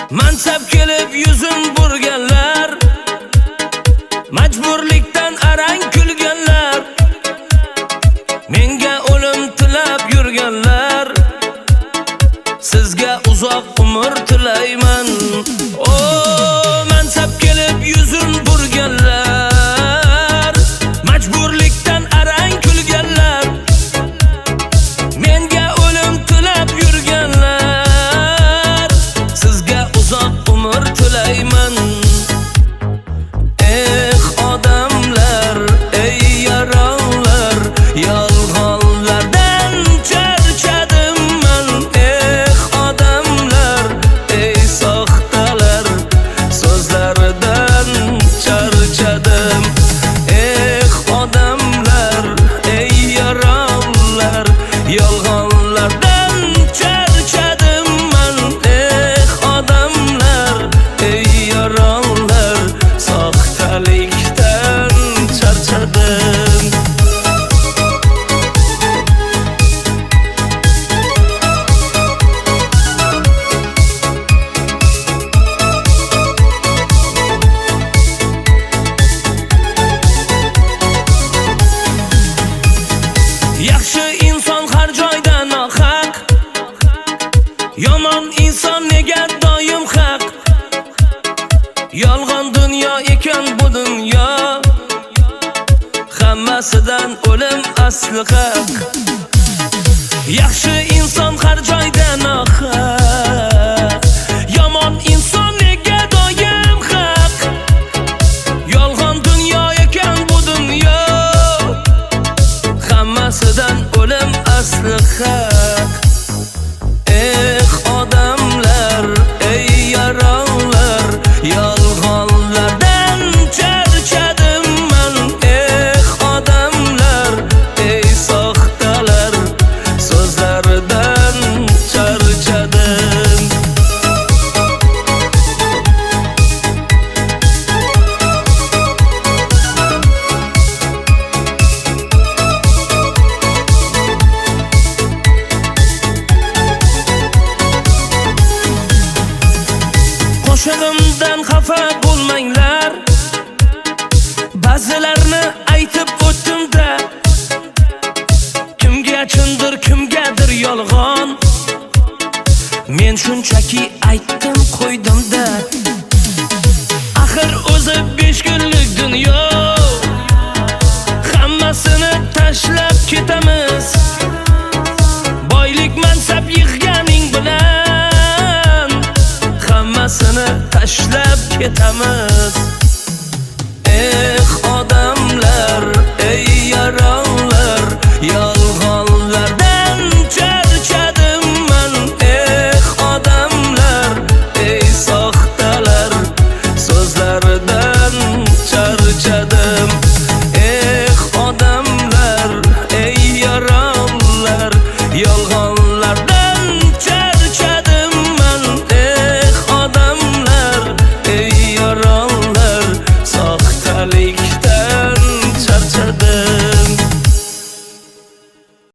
Mansab kelib yuzin burganlar, majburlikdan arang kulganlar, menga o'lim tilab yurganlar, sizga uzoq umr tilayman. O mansab kelib yuzin burganlar, majburlikdan arang kulganlar, menga o'lim tilab yurganlar, sizga uzoq umr tilayman. Odamlar, ey yaronlar, yolg'onlardan charchadim man. Odamlar, ey soxtalar, so'zlaridan charchadim. Odamlar, ey yaronlar, yolg'onlardan charchadim man. Odamlar, ey yaronlar, soxtalikdan charchadim. Yaxshi inson har joyda nohaq, yomon inson nega doim haq. Yolg'on dunyo ekan bu dunyo, hammasidan o'lim asli haq. Yaxshi inson har joyda nohaq, yomon inson nega doim haq. Yolg'on dunyo ekan bu dunyo, hammasidan o'lim asli haq. Odamlar, ey yaronlar, yolg'onlardan charchadim man. Odamlar, ey soxtalar, so'zlaridan charchadim. Qo'shig'imdan xafa bo'lmanglar, ba'zilarni aytib o'tdim-da. Kimgachindir, kimgadir yolg'on, men shunchaki aytdim qo'ydim-da. Axir o'zi 5 kunlik dunyo, hammasini tashlab ketamiz. Boylik mansab yig'ganing bilan, hammasini tashlab ketamiz.